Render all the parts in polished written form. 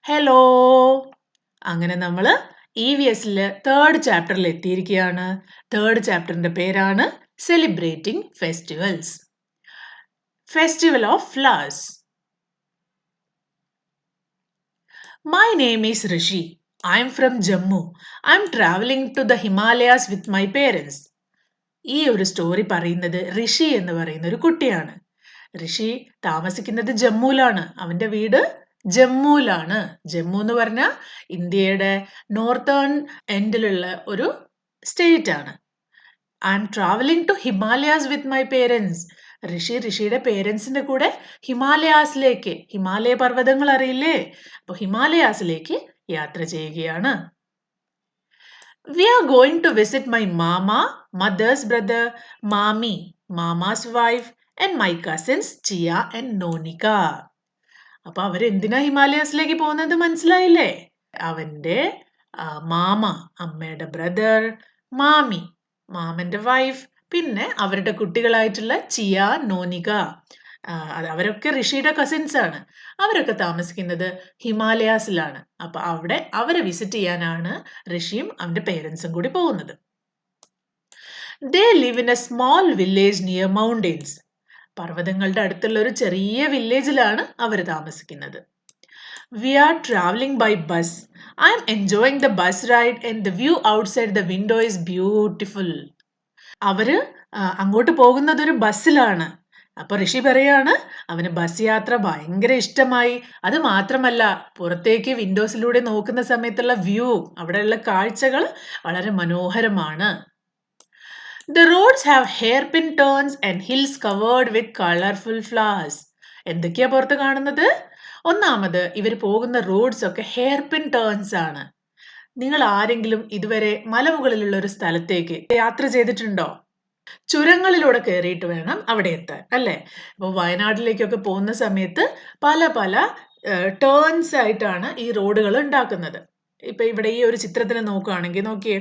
Hello. അങ്ങനെ നമ്മൾ EVSൽ third ചാപ്റ്ററിൽ എത്തിയിരിക്കുകയാണ്. തേർഡ് ചാപ്റ്ററിന്റെ പേരാണ് celebrating festivals. Festival of flowers. My name is Rishi. I am from Jammu. I am traveling to the Himalayas with my parents. ഈ ഒരു story പറയുന്നത് ഋഷി എന്ന് പറയുന്ന ഒരു കുട്ടിയാണ്. ഋഷി താമസിക്കുന്നത് ജമ്മുവിലാണ്. അവന്റെ വീട് ജമ്മുവിലാണ്. ജമ്മു എന്ന് പറഞ്ഞാൽ ഇന്ത്യയുടെ നോർത്തേൺ എൻഡിലുള്ള ഒരു സ്റ്റേറ്റ് ആണ്. I am travelling to Himalayas with my parents. ഋഷിയുടെ പേരൻസിന്റെ കൂടെ ഹിമാലയാസിലേക്ക്, ഹിമാലയ പർവ്വതങ്ങൾ അറിയില്ലേ, അപ്പൊ ഹിമാലയാസിലേക്ക് യാത്ര ചെയ്യുകയാണ്. We are going to visit my mama, mother's brother, mami, mama's wife, and my cousins Chia and Nonika. അപ്പൊ അവരെന്തിനാ ഹിമാലയാസിലേക്ക് പോകുന്നത് മനസ്സിലായില്ലേ? അവന്റെ മാമ, അമ്മയുടെ ബ്രദർ, മാമി, മാമന്റെ വൈഫ്, പിന്നെ അവരുടെ കുട്ടികളായിട്ടുള്ള ചിയ, നോനിക, അവരൊക്കെ ഋഷിയുടെ കസിൻസ് ആണ്. അവരൊക്കെ താമസിക്കുന്നത് ഹിമാലയാസിലാണ്. അപ്പൊ അവിടെ അവരെ വിസിറ്റ് ചെയ്യാനാണ് ഋഷിയും അവന്റെ പേരൻസും കൂടി പോകുന്നത്. They live in a small village near mountains. പർവ്വതങ്ങളുടെ അടുത്തുള്ള ഒരു ചെറിയ വില്ലേജിലാണ് അവർ താമസിക്കുന്നത്. We are traveling by bus. I am enjoying the bus ride and the view outside the window is beautiful. അവര് അങ്ങോട്ട് പോകുന്നത് ഒരു ബസ്സിലാണ്. അപ്പൊ ഋഷി പറയാണ് അവന് ബസ് യാത്ര ഭയങ്കര ഇഷ്ടമായി. അത് മാത്രമല്ല, പുറത്തേക്ക് വിൻഡോസിലൂടെ നോക്കുന്ന സമയത്തുള്ള വ്യൂ, അവിടെയുള്ള കാഴ്ചകൾ വളരെ മനോഹരമാണ്. The roads have hairpin turns and hills covered with colorful flowers. എന്തൊക്കെയാ പുറത്ത് കാണുന്നത്? ഒന്നാമത് ഇവർ പോകുന്ന റോഡ്സ് ഒക്കെ ഹെയർപിൻ ടേൺസ് ആണ്. നിങ്ങൾ ആരെങ്കിലും ഇതുവരെ മലമുകളിലുള്ള ഒരു സ്ഥലത്തേക്ക് യാത്ര ചെയ്തിട്ടുണ്ടോ? ചുരങ്ങളിലൂടെ കയറിയിട്ട് വേണം അവിടെ എത്താൻ, അല്ലേ? അപ്പോൾ വയനാട്ടിലേക്കൊക്കെ പോകുന്ന സമയത്ത് പല പല ടേൺസ് ആയിട്ടാണ് ഈ റോഡുകൾ ഉണ്ടാക്കുന്നത്. ഇപ്പൊ ഇവിടെ ഈ ഒരു ചിത്രത്തിന് നോക്കുകയാണെങ്കിൽ നോക്കിയേ,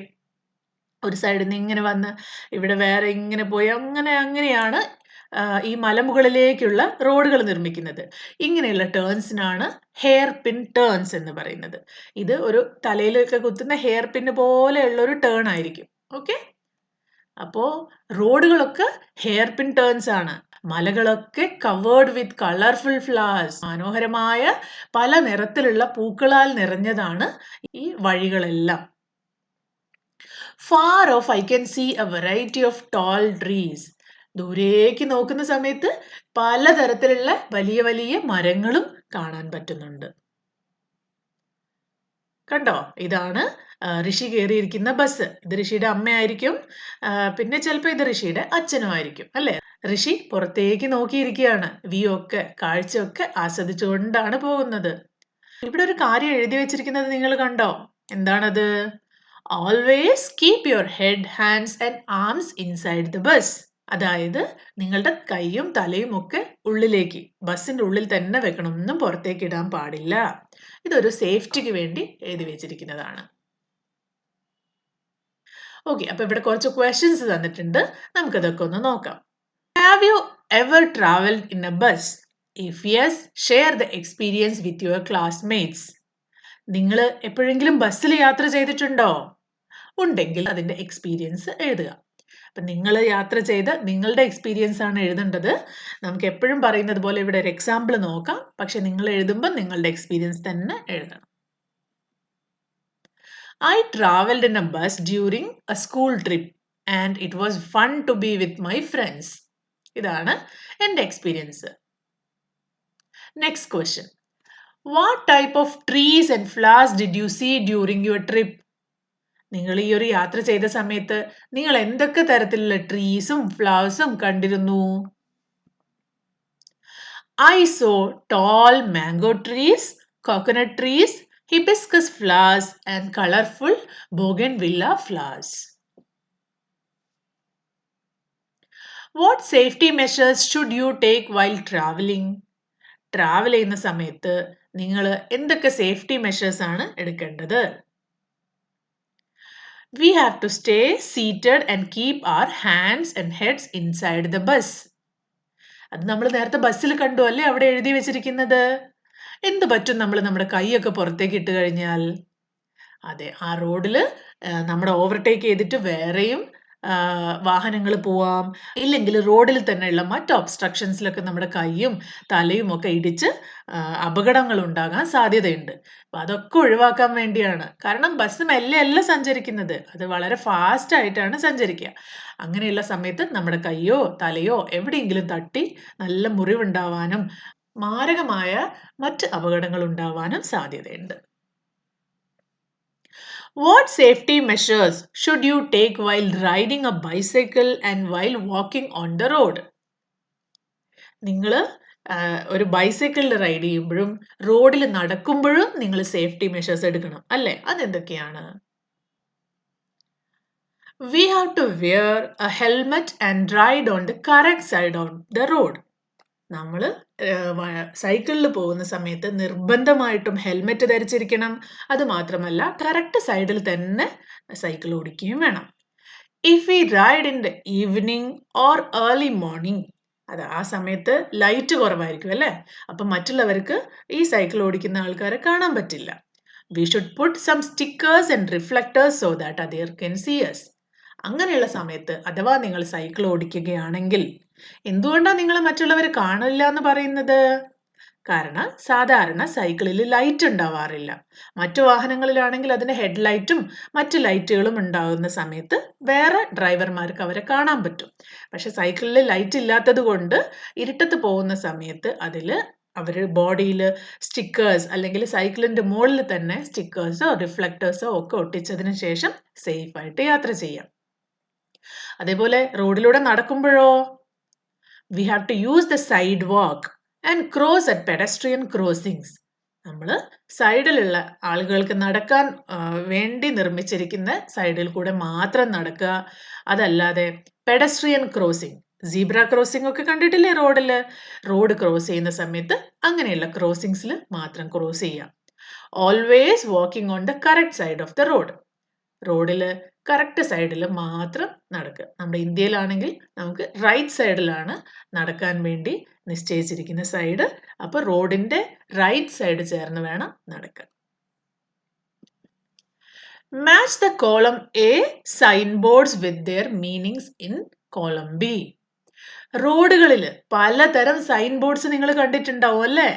ഒരു സൈഡിൽ നിന്ന് ഇങ്ങനെ വന്ന് ഇവിടെ വേറെ ഇങ്ങനെ പോയി അങ്ങനെയാണ് ഈ മലമുകളിലേക്കുള്ള റോഡുകൾ നിർമ്മിക്കുന്നത്. ഇങ്ങനെയുള്ള ടേൺസിനാണ് ഹെയർ പിൻ ടേൺസ് എന്ന് പറയുന്നത്. ഇത് ഒരു തലയിലൊക്കെ കുത്തുന്ന ഹെയർ പിൻ പോലെയുള്ള ഒരു ടേൺ ആയിരിക്കും. ഓക്കെ, അപ്പോ റോഡുകളൊക്കെ ഹെയർ പിൻ ടേൺസ് ആണ്. മലകളൊക്കെ കവേർഡ് വിത്ത് കളർഫുൾ ഫ്ലവേഴ്സ്. മനോഹരമായ പല നിറത്തിലുള്ള പൂക്കളാൽ നിറഞ്ഞതാണ് ഈ വഴികളെല്ലാം. Far off I can see a variety of tall trees. ദൂരേക്ക് നോക്കുന്ന സമയത്ത് പലതരത്തിലുള്ള വലിയ വലിയ മരങ്ങളും കാണാൻ പറ്റുന്നുണ്ട്. കണ്ടോ? ഇതാണ് ഋഷി കയറിയിരിക്കുന്ന ബസ്. ഇത് ഋഷിയുടെ അമ്മയായിരിക്കും, പിന്നെ ചിലപ്പോൾ ഇത് ഋഷിയുടെ അച്ഛനും ആയിരിക്കും, അല്ലെ? ഋഷി പുറത്തേക്ക് നോക്കിയിരിക്കുകയാണ്. വ്യൂ ഒക്കെ, കാഴ്ചയൊക്കെ ആസ്വദിച്ചുകൊണ്ടാണ് പോകുന്നത്. ഇവിടെ ഒരു കാര്യം എഴുതി വെച്ചിരിക്കുന്നത് നിങ്ങൾ കണ്ടോ? എന്താണത്? Always keep your head, hands and arms inside the bus. അതായത് നിങ്ങളുടെ കൈയും തലയും ഒക്കെ ഉള്ളിലേക്ക്, ബസ്സിന്റെ ഉള്ളിൽ തന്നെ വെക്കണം, ഒന്നും പുറത്തേക്ക് ഇടാൻ പാടില്ല. ഇതൊരു സേഫ്റ്റിക്ക് വേണ്ടി എഴുതി വെച്ചിരിക്കുന്നതാണ്. ഓക്കെ, അപ്പൊ ഇവിടെ കുറച്ച് ക്വസ്റ്റ്യൻസ് തന്നിട്ടുണ്ട്, നമുക്കതൊക്കെ ഒന്ന് നോക്കാം. Have you ever traveled in a bus? If yes, share the experience with your classmates. നിങ്ങൾ എപ്പോഴെങ്കിലും ബസ്സിൽ യാത്ര ചെയ്തിട്ടുണ്ടോ? ഉണ്ടെങ്കിൽ അതിന്റെ എക്സ്പീരിയൻസ് എഴുതുക. അപ്പൊ നിങ്ങൾ യാത്ര ചെയ്ത നിങ്ങളുടെ എക്സ്പീരിയൻസ് ആണ് എഴുതേണ്ടത്. നമുക്ക് എപ്പോഴും പറയുന്നത് പോലെ ഇവിടെ ഒരു എക്സാമ്പിൾ നോക്കാം, പക്ഷെ നിങ്ങൾ എഴുതുമ്പോൾ നിങ്ങളുടെ എക്സ്പീരിയൻസ് തന്നെ എഴുതണം. I traveled in a bus during a school trip and it was fun to be with my friends. ഇതാണ് എൻ്റെ experience. Next question. What type of trees and flowers did you see during your trip? നിങ്ങൾ ഈ ഒരു യാത്ര ചെയ്ത സമയത്ത് നിങ്ങൾ എന്തൊക്കെ തരത്തിലുള്ള ട്രീസും ഫ്ലവേഴ്സും കണ്ടിരുന്നു? I saw tall mango trees, coconut trees, hibiscus flowers and colorful bougainvillea flowers. What safety measures should you take while traveling? Travel ചെയ്യുന്ന സമയത്ത് നിങ്ങൾ എന്തൊക്കെ സേഫ്റ്റി മെഷേഴ്സ് ആണ് എടുക്കേണ്ടത്? We have to stay seated and keep our hands and heads inside the bus. അത് നമ്മൾ നേരത്തെ ബസ്സിൽ കണ്ടു, അല്ലേ? അവിടെ എഴുതി വെച്ചിരിക്കുന്നത് എന്ത് പറ്റും നമ്മൾ നമ്മുടെ കൈയൊക്കെ പുറത്തേക്ക് ഇട്ട് കഴിഞ്ഞാൽ? അതെ, ആ റോഡില് നമ്മുടെ ഓവർടേക്ക് ചെയ്തിട്ട് വേറെയും വാഹനങ്ങൾ പോവാം. ഇല്ലെങ്കിൽ റോഡിൽ തന്നെയുള്ള മറ്റ് ഒബ്സ്ട്രക്ഷൻസിലൊക്കെ നമ്മുടെ കൈയും തലയും ഒക്കെ ഇടിച്ച് അപകടങ്ങൾ ഉണ്ടാകാൻ സാധ്യതയുണ്ട്. അപ്പൊ അതൊക്കെ ഒഴിവാക്കാൻ വേണ്ടിയാണ്. കാരണം ബസ് മെല്ലെ അല്ല സഞ്ചരിക്കുന്നത്, അത് വളരെ ഫാസ്റ്റ് ആയിട്ടാണ് സഞ്ചരിക്കുക. അങ്ങനെയുള്ള സമയത്ത് നമ്മുടെ കൈയോ തലയോ എവിടെയെങ്കിലും തട്ടി നല്ല മുറിവുണ്ടാവാനും മാരകമായ മറ്റ് അപകടങ്ങൾ ഉണ്ടാവാനും സാധ്യതയുണ്ട്. What safety measures should you take while riding a bicycle and while walking on the road? നിങ്ങൾ ഒരു ബൈസൈക്കിളിൽ റൈഡ് ചെയ്യുമ്പോഴും റോഡിൽ നടക്കുമ്പോഴും നിങ്ങൾ സേഫ്റ്റി മെഷേഴ്സ് എടുക്കണം, അല്ലേ? അതെന്തൊക്കെയാണ്? We have to wear a helmet and ride on the correct side on the road. നമ്മൾ സൈക്കിളിൽ പോകുന്ന സമയത്ത് നിർബന്ധമായിട്ടും ഹെൽമെറ്റ് ധരിച്ചിരിക്കണം. അത് മാത്രമല്ല കറക്റ്റ് സൈഡിൽ തന്നെ സൈക്കിൾ ഓടിക്കുകയും വേണം. If we ride in the evening or early morning, അത് ആ സമയത്ത് ലൈറ്റ് കുറവായിരിക്കും അല്ലേ? അപ്പൊ മറ്റുള്ളവർക്ക് ഈ സൈക്കിൾ ഓടിക്കുന്ന ആൾക്കാരെ കാണാൻ പറ്റില്ല. We should put some stickers and reflectors so that other can see us. അങ്ങനെയുള്ള സമയത്ത് അഥവാ നിങ്ങൾ സൈക്കിൾ ഓടിക്കുകയാണെങ്കിൽ എന്തുകൊണ്ടാണ് നിങ്ങൾ മറ്റുള്ളവർ കാണില്ല എന്ന് പറയുന്നത്? കാരണം സാധാരണ സൈക്കിളിൽ ലൈറ്റ് ഉണ്ടാവാറില്ല. മറ്റു വാഹനങ്ങളിലാണെങ്കിൽ അതിന് ഹെഡ് ലൈറ്റും മറ്റു ലൈറ്റുകളും ഉണ്ടാകുന്ന സമയത്ത് വേറെ ഡ്രൈവർമാർക്ക് അവരെ കാണാൻ പറ്റും. പക്ഷെ സൈക്കിളിൽ ലൈറ്റ് ഇല്ലാത്തത് കൊണ്ട് ഇരുട്ടത്ത് പോകുന്ന സമയത്ത് അതിൽ അവർ ബോഡിയിൽ സ്റ്റിക്കേഴ്സ് അല്ലെങ്കിൽ സൈക്കിളിന്റെ മുകളിൽ തന്നെ സ്റ്റിക്കേഴ്സോ റിഫ്ലക്ടേഴ്സോ ഒക്കെ ഒട്ടിച്ചതിന് ശേഷം സേഫ് ആയിട്ട് യാത്ര ചെയ്യാം. അതേപോലെ റോഡിലൂടെ നടക്കുമ്പോഴോ we have to use the sidewalk and cross at pedestrian crossings. നമ്മൾ സൈഡിലുള്ള ആളുകൾക്ക് നടക്കാൻ വേണ്ടി നിർമ്മിച്ചിരിക്കുന്ന സൈഡിൽ കൂടെ മാത്രം നടക്കുക. അതല്ലാതെ പെഡസ്ട്രിയൻ ക്രോസിംഗ്, സീബ്ര ക്രോസിംഗ് ഒക്കെ കണ്ടിട്ടില്ലേ റോഡില്? റോഡ് ക്രോസ് ചെയ്യുന്ന സമയത്ത് അങ്ങനെയുള്ള ക്രോസിംഗ്സിൽ മാത്രം ക്രോസ് ചെയ്യാം. Always walking on the correct side of the road. റോഡില് കറക്റ്റ് സൈഡിൽ മാത്രം നടക്കുക. നമ്മുടെ ഇന്ത്യയിലാണെങ്കിൽ നമുക്ക് റൈറ്റ് സൈഡിലാണ് നടക്കാൻ വേണ്ടി നിശ്ചയിച്ചിരിക്കുന്ന സൈഡ്. അപ്പൊ റോഡിന്റെ റൈറ്റ് സൈഡ് ചേർന്ന് വേണം നടക്കാൻ. Match the column A sign boards with their meanings in column B. റോഡുകളിൽ പലതരം സൈൻ ബോർഡ്സ് നിങ്ങൾ കണ്ടിട്ടുണ്ടാവും അല്ലേ?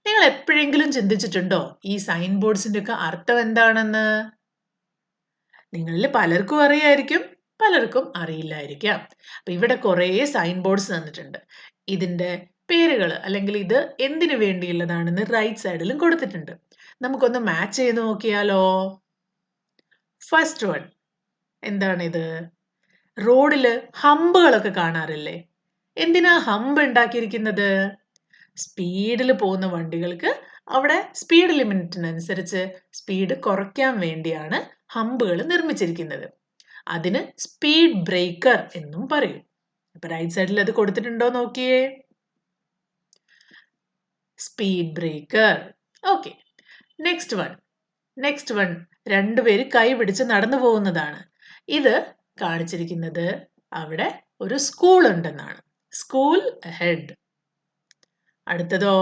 നിങ്ങൾ എപ്പോഴെങ്കിലും ചിന്തിച്ചിട്ടുണ്ടോ ഈ സൈൻ ബോർഡ്സിന്റെ ഒക്കെ അർത്ഥം എന്താണെന്ന്? നിങ്ങളിൽ പലർക്കും അറിയായിരിക്കും, പലർക്കും അറിയില്ലായിരിക്കാം. അപ്പൊ ഇവിടെ കുറേ സൈൻ ബോർഡ്സ് തന്നിട്ടുണ്ട്. ഇതിന്റെ പേരുകൾ അല്ലെങ്കിൽ ഇത് എന്തിനു വേണ്ടിയുള്ളതാണെന്ന് റൈറ്റ് സൈഡിലും കൊടുത്തിട്ടുണ്ട്. നമുക്കൊന്ന് മാച്ച് ചെയ്ത് നോക്കിയാലോ? ഫസ്റ്റ് വൺ എന്താണിത്? റോഡില് ഹമ്പുകളൊക്കെ കാണാറില്ലേ? എന്തിനാ ഹമ്പ് ഉണ്ടാക്കിയിരിക്കുന്നത്? സ്പീഡിൽ പോകുന്ന വണ്ടികൾക്ക് അവിടെ സ്പീഡ് ലിമിറ്റിനനുസരിച്ച് സ്പീഡ് കുറയ്ക്കാൻ വേണ്ടിയാണ് ഹമ്പുകൾ നിർമ്മിച്ചിരിക്കുന്നത്. അതിന് സ്പീഡ് ബ്രേക്കർ എന്നും പറയും. അപ്പൊ റൈറ്റ് സൈഡിൽ അത് കൊടുത്തിട്ടുണ്ടോ നോക്കിയേ, speed breaker. Okay, next one രണ്ടുപേര് കൈ പിടിച്ച് നടന്നു പോകുന്നതാണ്. ഇത് കാണിച്ചിരിക്കുന്നത് അവിടെ ഒരു സ്കൂൾ ഉണ്ടെന്നാണ്. School head. അടുത്തതോ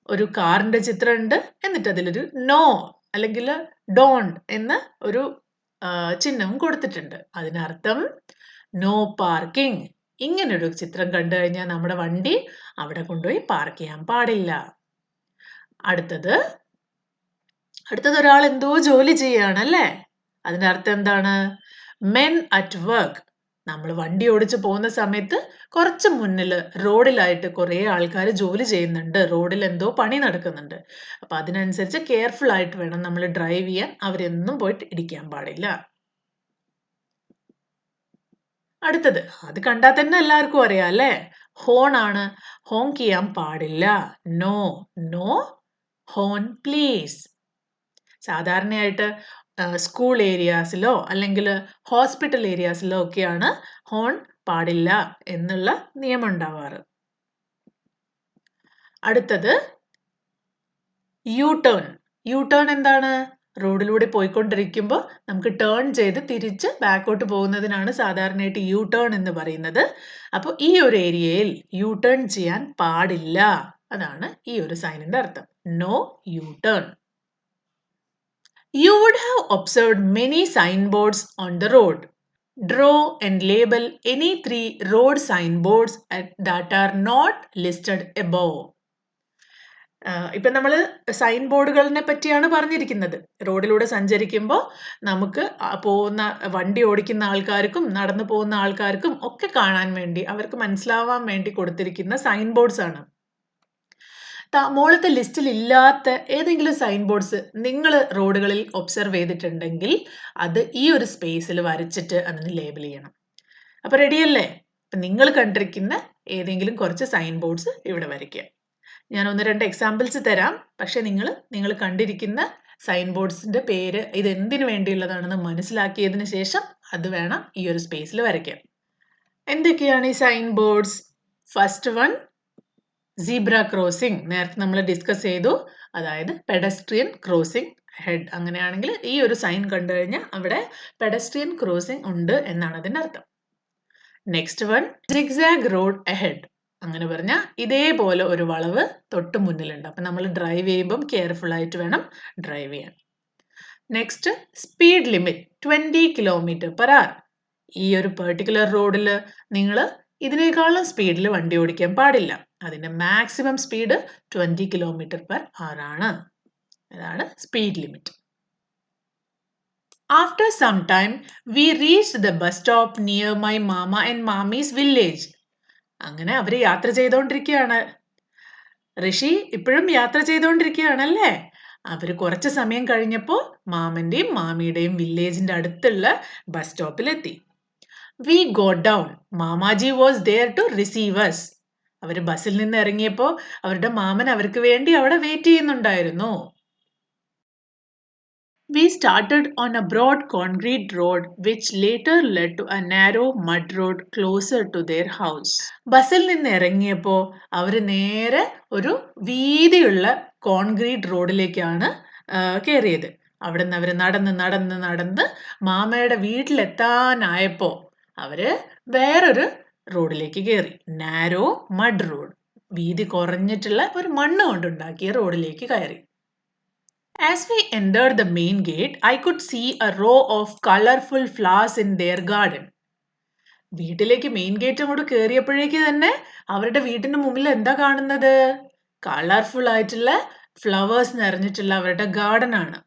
ഒരു കാറിന്റെ ചിത്രമുണ്ട്, എന്നിട്ട് അതിലൊരു നോ അല്ലെങ്കിൽ ഡോണ്ട് എന്ന ഒരു ചിഹ്നവും കൊടുത്തിട്ടുണ്ട്. അതിനർത്ഥം നോ പാർക്കിംഗ്. ഇങ്ങനൊരു ചിത്രം കണ്ടു കഴിഞ്ഞാൽ നമ്മുടെ വണ്ടി അവിടെ കൊണ്ടുപോയി പാർക്ക് ചെയ്യാൻ പാടില്ല. അടുത്തത് ഒരാൾ എന്തോ ജോലി ചെയ്യാണ് അല്ലേ? അതിന്റെ അർത്ഥം എന്താണ്? Men at work. നമ്മൾ വണ്ടി ഓടിച്ച് പോകുന്ന സമയത്ത് കുറച്ച് മുന്നിൽ റോഡിലായിട്ട് കുറേ ആൾക്കാർ ജോലി ചെയ്യുന്നുണ്ട്, റോഡിൽ എന്തോ പണി നടക്കുന്നുണ്ട്. അപ്പൊ അതിനനുസരിച്ച് കെയർഫുൾ ആയിട്ട് വേണം നമ്മൾ ഡ്രൈവ് ചെയ്യാൻ. അവരെന്നും പോയിട്ട് ഇടിക്കാൻ പാടില്ല. അടുത്തത് അത് കണ്ടാൽ തന്നെ എല്ലാവർക്കും അറിയാം അല്ലേ? ഹോൺ ആണ്. ഹോങ്ക് ചെയ്യാൻ പാടില്ല. No horn please. സാധാരണയായിട്ട് സ്കൂൾ ഏരിയാസിലോ അല്ലെങ്കിൽ ഹോസ്പിറ്റൽ ഏരിയാസിലോ ഒക്കെയാണ് ഹോൺ പാടില്ല എന്നുള്ള നിയമം ഉണ്ടാവാറ്. അടുത്തത് യു ടേൺ എന്താണ്? റോഡിലൂടെ പോയിക്കൊണ്ടിരിക്കുമ്പോൾ നമുക്ക് ടേൺ ചെയ്ത് തിരിച്ച് ബാക്കോട്ട് പോകുന്നതിനാണ് സാധാരണയായിട്ട് യു ടേൺ എന്ന് പറയുന്നത്. അപ്പോൾ ഈ ഒരു ഏരിയയിൽ യു ടേൺ ചെയ്യാൻ പാടില്ല അതാണ് ഈ ഒരു സൈനിന്റെ അർത്ഥം. No U turn. You would have observed many signboards on the road. Draw and label any 3 road signboards that are not listed above. ഇപ്പം നമ്മൾ സൈൻ ബോർഡുകളെ പറ്റിയാണ് പറഞ്ഞിരിക്കുന്നത്. റോഡിലൂടെ സഞ്ചരിക്കുമ്പോൾ നമുക്ക് പോകുന്ന വണ്ടി ഓടിക്കുന്ന ആൾക്കാർക്കും നടന്നു പോകുന്ന ആൾക്കാർക്കും ഒക്കെ കാണാൻ വേണ്ടി, അവർക്ക് മനസ്സിലാവാൻ വേണ്ടി കൊടുത്തിരിക്കുന്ന സൈൻ ബോർഡ്സ് ആണ്. മുകളിലത്തെ ലിസ്റ്റിൽ ഇല്ലാത്ത ഏതെങ്കിലും സൈൻ ബോർഡ്സ് നിങ്ങൾ റോഡുകളിൽ ഒബ്സർവ് ചെയ്തിട്ടുണ്ടെങ്കിൽ അത് ഈ ഒരു സ്പേസിൽ വരച്ചിട്ട് അതിന് ലേബൽ ചെയ്യണം. അപ്പോൾ റെഡിയല്ലേ? അപ്പം നിങ്ങൾ കണ്ടിരിക്കുന്ന ഏതെങ്കിലും കുറച്ച് സൈൻ ബോർഡ്സ് ഇവിടെ വരയ്ക്കുക. ഞാൻ 1-2 എക്സാമ്പിൾസ് തരാം. പക്ഷെ നിങ്ങൾ കണ്ടിരിക്കുന്ന സൈൻ ബോർഡ്സിന്റെ പേര് ഇത് എന്തിനു വേണ്ടിയുള്ളതാണെന്ന് മനസ്സിലാക്കിയതിന് ശേഷം അത് വേണം ഈ ഒരു സ്പേസിൽ വരയ്ക്കാൻ. എന്തൊക്കെയാണ് ഈ sign boards? First one, zebra crossing. നേരത്തെ നമ്മൾ ഡിസ്കസ് ചെയ്തു. അതായത് പെഡസ്ട്രിയൻ ക്രോസിംഗ് ഹെഡ്. അങ്ങനെയാണെങ്കിൽ ഈ ഒരു സൈൻ കണ്ടു കഴിഞ്ഞാൽ അവിടെ പെഡസ്ട്രിയൻ ക്രോസിംഗ് ഉണ്ട് എന്നാണ് അതിൻ്റെ അർത്ഥം. Next one, zigzag road ahead. അങ്ങനെ പറഞ്ഞാൽ ഇതേപോലെ ഒരു വളവ് തൊട്ട് മുന്നിലുണ്ട്. അപ്പം നമ്മൾ ഡ്രൈവ് ചെയ്യുമ്പം കെയർഫുൾ ആയിട്ട് വേണം ഡ്രൈവ് ചെയ്യാൻ. Next, speed limit 20 km/h. ഈ ഒരു പെർട്ടിക്കുലർ റോഡിൽ നിങ്ങൾ ഇതിനേക്കാളും സ്പീഡിൽ വണ്ടി ഓടിക്കാൻ പാടില്ല. അതിൻ്റെ മാക്സിമം സ്പീഡ് 20 km/h ആണ്. അതാണ് speed limit. After some time we reached the bus stop near my mama and mami's village. അങ്ങനെ അവർ യാത്ര ചെയ്തുകൊണ്ടിരിക്കുകയാണ്. ഋഷി ഇപ്പോഴും യാത്ര ചെയ്തുകൊണ്ടിരിക്കുകയാണല്ലേ. അവർ കുറച്ച് സമയം കഴിഞ്ഞപ്പോൾ മാമന്റെയും മാമിയുടെയും വില്ലേജിന്റെ അടുത്തുള്ള ബസ് സ്റ്റോപ്പിലെത്തി. We got down. Mamaji was there to receive us. അവർ ബസ്സിൽ നിന്ന് ഇറങ്ങിയപ്പോൾ അവരുടെ മാമൻ അവർക്ക് വേണ്ടി അവിടെ വെയിറ്റ് ചെയ്യുന്നുണ്ടായിരുന്നു. We started on a broad concrete road which later led to a narrow mud road closer to their house. ബസ്സിൽ നിന്ന് ഇറങ്ങിയപ്പോൾ അവർ നേരെ ഒരു വീതിയുള്ള കോൺക്രീറ്റ് റോഡിലേക്കാണ് കയറിയത്. അവിടെ നിന്ന് അവർ നടന്ന് മാമയുടെ വീട്ടിലെത്താനായപ്പോൾ അവര് വേറൊരു റോഡിലേക്ക് കയറി. Narrow mud road. വീതി കുറഞ്ഞിട്ടുള്ള ഒരു മണ്ണ് കൊണ്ടുണ്ടാക്കിയ റോഡിലേക്ക് കയറി. As we entered the main gate, I could see a row of colorful flowers in their garden. വീട്ടിലേക്ക് മെയിൻ ഗേറ്റ് അങ്ങോട്ട് കയറിയപ്പോഴേക്ക് തന്നെ അവരുടെ വീട്ടിന് മുമ്പിൽ എന്താ കാണുന്നത്? കളർഫുൾ ആയിട്ടുള്ള ഫ്ലവേഴ്സ് നിറഞ്ഞിട്ടുള്ള അവരുടെ ഗാർഡൻ ആണ്.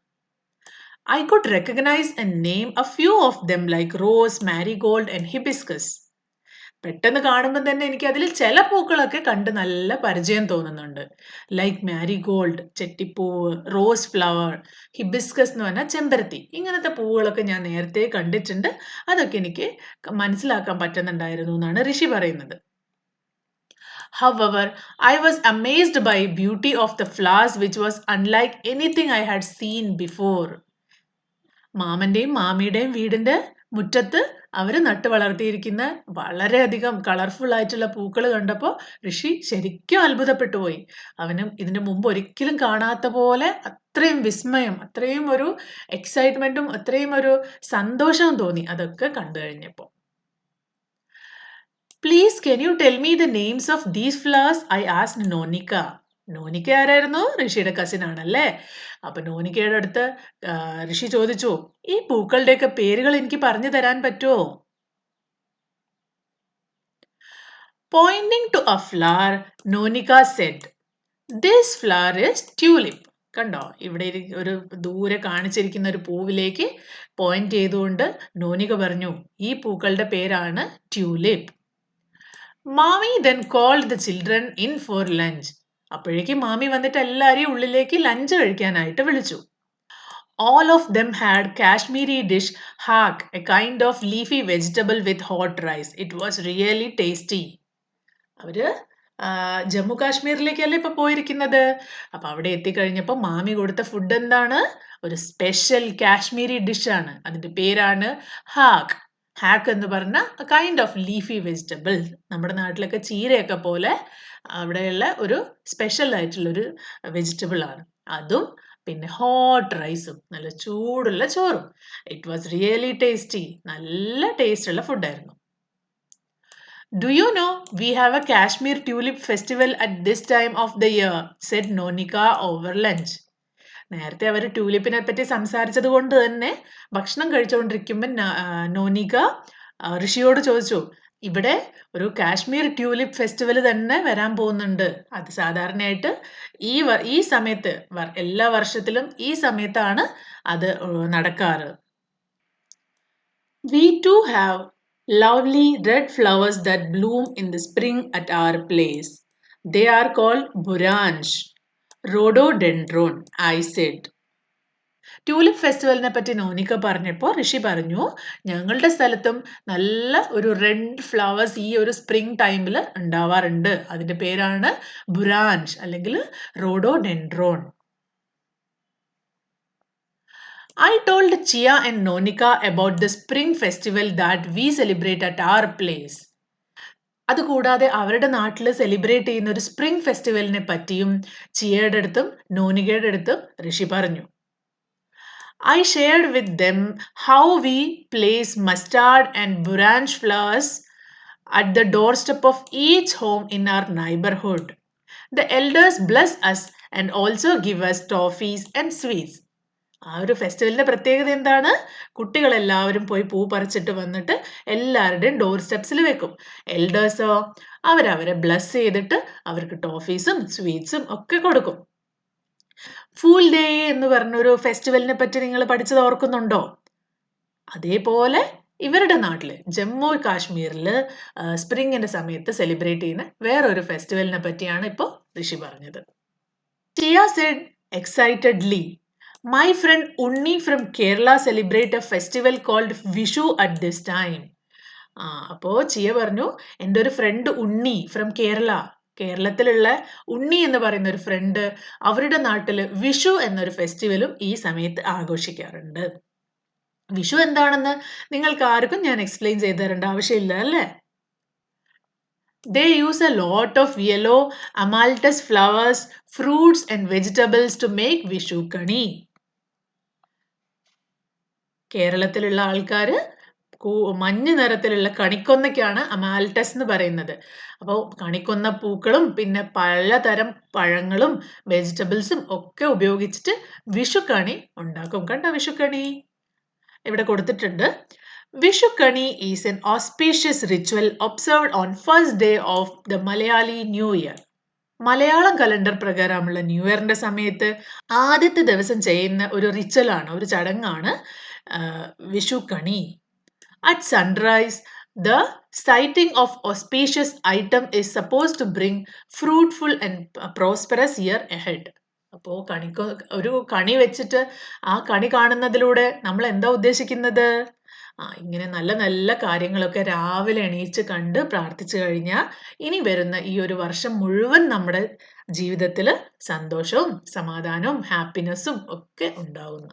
I could recognize and name a few of them like rose, marigold and hibiscus. പെട്ടെന്ന് കാണുമ്പോൾ തന്നെ എനിക്ക് അതിൽ ചില പൂക്കളൊക്കെ കണ്ട് നല്ല പരിചയം തോന്നുന്നുണ്ട്. ലൈക്ക് മാരിഗോൾഡ്, ചെട്ടിപ്പൂവ്, റോസ് ഫ്ലവർ, ഹിബിസ്കസ് എന്ന് പറഞ്ഞാൽ ചെമ്പരത്തി. ഇങ്ങനത്തെ പൂവുകളൊക്കെ ഞാൻ നേരത്തെ കണ്ടിട്ടുണ്ട്. അതൊക്കെ എനിക്ക് മനസ്സിലാക്കാൻ പറ്റുന്നുണ്ടായിരുന്നു എന്നാണ് ഋഷി പറയുന്നത്. However, I was amazed by beauty of the flowers which was unlike anything I had seen before. മാമന്റെയും മാമിയുടെയും വീടിന്റെ മുറ്റത്ത് അവർ നട്ടു വളർത്തിയിരിക്കുന്ന വളരെയധികം കളർഫുൾ ആയിട്ടുള്ള പൂക്കൾ കണ്ടപ്പോൾ ഋഷി ശരിക്കും അത്ഭുതപ്പെട്ടു പോയി. അവനും ഇതിനു മുമ്പ് ഒരിക്കലും കാണാത്ത പോലെ അത്രയും വിസ്മയം, അത്രയും ഒരു എക്സൈറ്റ്മെന്റും അത്രയും ഒരു സന്തോഷവും തോന്നി അതൊക്കെ കണ്ടു കഴിഞ്ഞപ്പോൾ. Please can you tell me the names of these flowers? I asked Nonika. Nonika ആരായിരുന്നു? ഋഷിയുടെ കസിൻ ആണല്ലേ. അപ്പൊ നോനിക്കയുടെ അടുത്ത് ഋഷി ചോദിച്ചു, ഈ പൂക്കളുടെയൊക്കെ പേരുകൾ എനിക്ക് പറഞ്ഞു തരാൻ പറ്റുമോ? Pointing to a flower, Nonika said, this flower is tulip. കണ്ടോ, ഇവിടെ ഒരു ദൂരെ കാണിച്ചിരിക്കുന്ന ഒരു പൂവിലേക്ക് പോയിന്റ് ചെയ്തുകൊണ്ട് നോനിക പറഞ്ഞു, ഈ പൂക്കളുടെ പേരാണ് ട്യൂലിപ്പ്. മാമി then called the children in for lunch. അപ്പോഴേക്കും മാമി വന്നിട്ട് എല്ലാവരെയും ഉള്ളിലേക്ക് ലഞ്ച് കഴിക്കാനായിട്ട് വിളിച്ചു. All of them had Kashmiri dish haq, a kind of leafy vegetable with hot rice. It was really tasty. അവര് ജമ്മു കാശ്മീരിലേക്കല്ലേ ഇപ്പൊ പോയിരിക്കുന്നത്. അപ്പൊ അവിടെ എത്തിക്കഴിഞ്ഞപ്പോൾ മാമി കൊടുത്ത ഫുഡ് എന്താണ്? ഒരു സ്പെഷ്യൽ കാശ്മീരി ഡിഷാണ്. അതിന്റെ പേരാണ് ഹാക്ക്. ഹാക്ക് എന്ന് പറഞ്ഞ കൈൻഡ് ഓഫ് ലീഫി വെജിറ്റബിൾ. നമ്മുടെ നാട്ടിലൊക്കെ ചീരയൊക്കെ പോലെ അവിടെയുള്ള ഒരു സ്പെഷ്യൽ ആയിട്ടുള്ളൊരു വെജിറ്റബിൾ ആണ്. അതും പിന്നെ ഹോട്ട് റൈസും, നല്ല ചൂടുള്ള ചോറും. It was really tasty. നല്ല ടേസ്റ്റ് ഉള്ള ഫുഡായിരുന്നു. Do you know we have a Kashmir tulip festival at this time of the year, said Nonika over lunch. നേരത്തെ അവർ ട്യൂലിപ്പിനെ പറ്റി സംസാരിച്ചത് കൊണ്ട് തന്നെ ഭക്ഷണം കഴിച്ചുകൊണ്ടിരിക്കുമ്പോൾ നോനിക ഋഷിയോട് ചോദിച്ചു, ഇവിടെ ഒരു കാശ്മീർ ട്യൂലിപ്പ് ഫെസ്റ്റിവൽ തന്നെ വരാൻ പോകുന്നുണ്ട്. അത് സാധാരണയായിട്ട് ഈ സമയത്ത് എല്ലാ വർഷത്തിലും ഈ സമയത്താണ് അത് നടക്കാറ്. We too have lovely red flowers that bloom in the spring at our place. They are called buranj, rhododendron, I said. Tulip ഫെസ്റ്റിവലിനെ പറ്റി നോനിക്ക പറഞ്ഞപ്പോൾ ഋഷി പറഞ്ഞു, ഞങ്ങളുടെ സ്ഥലത്തും നല്ല ഒരു റെഡ് ഫ്ലവേഴ്സ് ഈ ഒരു സ്പ്രിംഗ് ടൈമിൽ ഉണ്ടാവാറുണ്ട്. അതിന്റെ പേരാണ് ബുരാൻഷ് അല്ലെങ്കിൽ rhododendron. I told Chia and Nonika about the spring festival that we celebrate at our place. അതുകൂടാതെ അവരുടെ നാട്ടിൽ സെലിബ്രേറ്റ് ചെയ്യുന്ന ഒരു സ്പ്രിംഗ് ഫെസ്റ്റിവലിനെ പറ്റിയും ചിയയുടെ അടുത്തും നോനികയുടെ അടുത്തും ഋഷി പറഞ്ഞു. I shared with them how we place mustard and buranj flowers at the doorstep of each home in our neighborhood. The elders bless us and also give us toffees and sweets. ആ ഒരു ഫെസ്റ്റിവലിന്റെ പ്രത്യേകത എന്താണ്? കുട്ടികളെല്ലാവരും പോയി പൂ പറിച്ചിട്ട് വന്നിട്ട് എല്ലാവരുടെയും ഡോർ സ്റ്റെപ്സിൽ വെക്കും. എൽഡേഴ്സോ അവരവരെ ബ്ലസ് ചെയ്തിട്ട് അവർക്ക് ടോഫീസും സ്വീറ്റ്സും ഒക്കെ കൊടുക്കും. ഫൂൾ ഡേ എന്ന് പറഞ്ഞൊരു ഫെസ്റ്റിവലിനെ പറ്റി നിങ്ങൾ പഠിച്ചത് ഓർക്കുന്നുണ്ടോ? അതേപോലെ ഇവരുടെ നാട്ടില് ജമ്മു കാശ്മീരിൽ സ്പ്രിങ്ങിന്റെ സമയത്ത് സെലിബ്രേറ്റ് ചെയ്യുന്ന വേറൊരു ഫെസ്റ്റിവലിനെ പറ്റിയാണ് ഇപ്പോൾ ഋഷി പറഞ്ഞത്. Tia said excitedly, my friend Unni from Kerala celebrate a festival called Vishu at this time. അപ്പോൾ ചിയ പറഞ്ഞു, എൻ്റെ ഒരു ഫ്രണ്ട് ഉണ്ണി ഫ്രം കേരളത്തിലുള്ള ഉണ്ണി എന്ന് പറയുന്ന ഒരു ഫ്രണ്ട് അവരുടെ നാട്ടിൽ വിഷു എന്നൊരു ഫെസ്റ്റിവലും ഈ സമയത്ത് ആഘോഷിക്കാറുണ്ട്. വിഷു എന്താണെന്ന് നിങ്ങൾക്ക് ആർക്കും ഞാൻ എക്സ്പ്ലെയിൻ ചെയ്തു തരേണ്ട ആവശ്യമില്ല അല്ലേ? They use a lot of yellow amalthus flowers, fruits and vegetables to make Vishu Kani. കേരളത്തിലുള്ള ആൾക്കാർ മഞ്ഞ നിറത്തിലുള്ള കണിക്കൊന്നയ്ക്കാണ് അമാൽട്ടസ് എന്ന് പറയുന്നത്. അപ്പോൾ കണിക്കൊന്ന പൂക്കളും പിന്നെ പലതരം പഴങ്ങളും വെജിറ്റബിൾസും ഒക്കെ ഉപയോഗിച്ചിട്ട് വിഷുക്കണി ഉണ്ടാക്കും. കണ്ട വിഷുക്കണി ഇവിടെ കൊടുത്തിട്ടുണ്ട്. Vishukkani is an auspicious ritual observed on first day of the Malayali new year. Malayalam calendar പ്രകാരമുള്ള ന്യൂ ഇയറിന്റെ സമയത്ത് ആദ്യത്തെ ദിവസം ചെയ്യുന്ന ഒരു റിച്വലാണ്, ഒരു ചടങ്ങാണ് വിഷുക്കണി. At sunrise, the sighting of auspicious item is supposed to bring fruitful and prosperous year ahead. അപ്പോൾ ഒരു കണി വെച്ചിട്ട് ആ കണി കാണുന്നതിലൂടെ നമ്മൾ എന്താ ഉദ്ദേശിക്കുന്നത്? ഇങ്ങനെ നല്ല നല്ല കാര്യങ്ങളൊക്കെ രാവിലെ എണീച്ച് കണ്ട് പ്രാർത്ഥിച്ചു കഴിഞ്ഞാൽ ഇനി വരുന്ന ഈ ഒരു വർഷം മുഴുവൻ നമ്മുടെ ജീവിതത്തിൽ സന്തോഷവും സമാധാനവും ഹാപ്പിനെസ്സും ഒക്കെ ഉണ്ടാവുന്നു.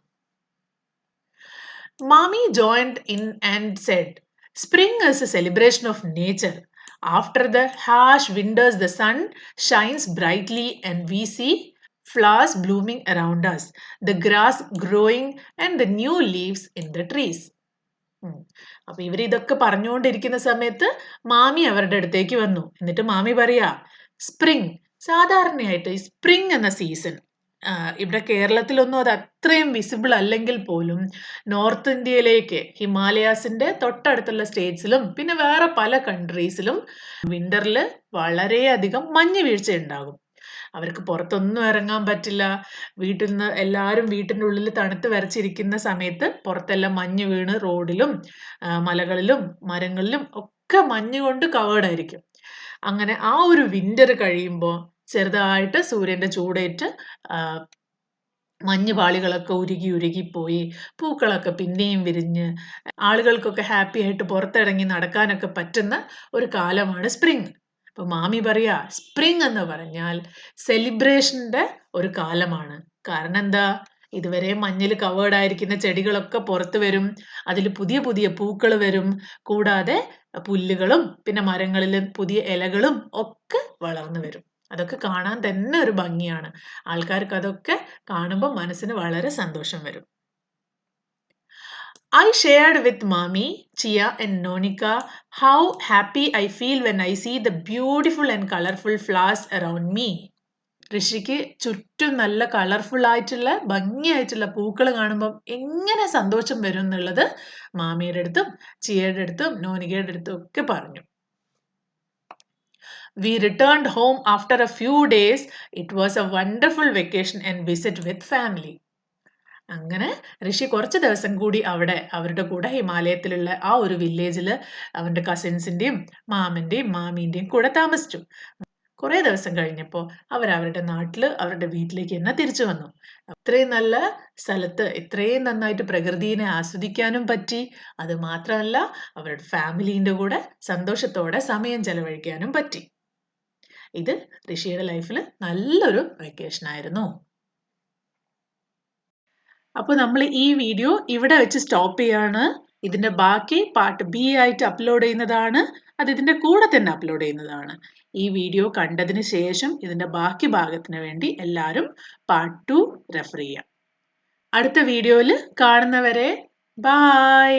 Mommy joined in and said, spring is a celebration of nature. After the harsh winters, the sun shines brightly and we see flowers blooming around us, the grass growing and the new leaves in the trees. അപ്പൊ ഇവർ ഇതൊക്കെ പറഞ്ഞുകൊണ്ടിരിക്കുന്ന സമയത്ത് മാമി അവരുടെ അടുത്തേക്ക് വന്നു. എന്നിട്ട് മാമി പറയാ, സ്പ്രിംഗ്, സാധാരണയായിട്ട് ഈ സ്പ്രിംഗ് എന്ന സീസൺ ഇവിടെ കേരളത്തിലൊന്നും അത് അത്രയും വിസിബിൾ അല്ലെങ്കിൽ പോലും നോർത്ത് ഇന്ത്യയിലേക്ക് ഹിമാലയാസിന്റെ തൊട്ടടുത്തുള്ള സ്റ്റേറ്റ്സിലും പിന്നെ വേറെ പല കൺട്രീസിലും വിന്ററിൽ വളരെയധികം മഞ്ഞ് വീഴ്ച ഉണ്ടാകും. അവർക്ക് പുറത്തൊന്നും ഇറങ്ങാൻ പറ്റില്ല. വീട്ടിൽ നിന്ന് എല്ലാവരും വീട്ടിൻ്റെ ഉള്ളിൽ തണുത്ത് വിറച്ചിരിക്കുന്ന സമയത്ത് പുറത്തെല്ലാം മഞ്ഞ് വീണ് റോഡിലും മലകളിലും മരങ്ങളിലും ഒക്കെ മഞ്ഞ് കൊണ്ട് കവേർഡ് ആയിരിക്കും. അങ്ങനെ ആ ഒരു വിന്റർ കഴിയുമ്പോൾ ചെറുതായിട്ട് സൂര്യന്റെ ചൂടേറ്റ് മഞ്ഞുപാളികളൊക്കെ ഉരുകിപ്പോയി പൂക്കളൊക്കെ പിന്നെയും വിരിഞ്ഞ് ആളുകൾക്കൊക്കെ ഹാപ്പി ആയിട്ട് പുറത്തിറങ്ങി നടക്കാനൊക്കെ പറ്റുന്ന ഒരു കാലമാണ് സ്പ്രിംഗ്. അപ്പൊ മാമി പറയാ, സ്പ്രിംഗ് എന്ന് പറഞ്ഞാൽ സെലിബ്രേഷന്റെ ഒരു കാലമാണ്. കാരണം എന്താ? ഇതുവരെ മഞ്ഞിൽ കവേർഡ് ആയിരിക്കുന്ന ചെടികളൊക്കെ പുറത്തു വരും, അതിൽ പുതിയ പുതിയ പൂക്കൾ വരും, കൂടാതെ പുല്ലുകളും പിന്നെ മരങ്ങളിൽ പുതിയ ഇലകളും ഒക്കെ വളർന്നു വരും. അതൊക്കെ കാണാൻ തന്നെ ഒരു ഭംഗിയാണ്. ആൾക്കാർക്ക് അതൊക്കെ കാണുമ്പോൾ മനസ്സിന് വളരെ സന്തോഷം വരും. I shared with Mami, Chia and Nonika how happy I feel when I see the beautiful and colorful flowers around me. ഋഷിക്ക് ചുറ്റും നല്ല കളർഫുൾ ആയിട്ടുള്ള ഭംഗിയായിട്ടുള്ള പൂക്കൾ കാണുമ്പം എങ്ങനെ സന്തോഷം വരും എന്നുള്ളത് മാമിയുടെ അടുത്തും ചിയയുടെ അടുത്തും നോനികയുടെ അടുത്തും ഒക്കെ പറഞ്ഞു. We returned home after a few days. It was a wonderful vacation and visit with family. അങ്ങനെ ഋഷി കുറച്ച് ദിവസം കൂടി അവിടെ അവരുടെ കൂടെ ഹിമാലയത്തിലുള്ള ആ ഒരു വില്ലേജിൽ അവൻ്റെ കസിൻസിൻ്റെയും മാമൻ്റെയും മാമീൻ്റെയും കൂടെ താമസിച്ചു. കുറേ ദിവസം കഴിഞ്ഞപ്പോൾ അവരവരുടെ നാട്ടിൽ അവരുടെ വീട്ടിലേക്ക് തന്നെ തിരിച്ചു വന്നു. ഇത്രയും നല്ല സ്ഥലത്ത് ഇത്രയും നന്നായിട്ട് പ്രകൃതിയെ ആസ്വദിക്കാനും പറ്റി. അത് മാത്രമല്ല അവരുടെ ഫാമിലീൻ്റെ കൂടെ സന്തോഷത്തോടെ സമയം ചെലവഴിക്കാനും പറ്റി. ഇത് ഋഷിയുടെ ലൈഫിൽ നല്ലൊരു വെക്കേഷൻ ആയിരുന്നു. അപ്പോൾ നമ്മൾ ഈ വീഡിയോ ഇവിടെ വെച്ച് സ്റ്റോപ്പ് ചെയ്യാണ്. ഇതിന്റെ ബാക്കി പാർട്ട് ബി ആയിട്ട് അപ്ലോഡ് ചെയ്യുന്നതാണ്. അത് ഇതിന്റെ കൂടെ തന്നെ അപ്ലോഡ് ചെയ്യുന്നതാണ്. ഈ വീഡിയോ കണ്ടതിന് ശേഷം ഇതിന്റെ ബാക്കി ഭാഗത്തിന് വേണ്ടി എല്ലാവരും പാർട്ട് 2 റെഫർ ചെയ്യാം. അടുത്ത വീഡിയോയിൽ കാണുന്നവരെ ബൈ.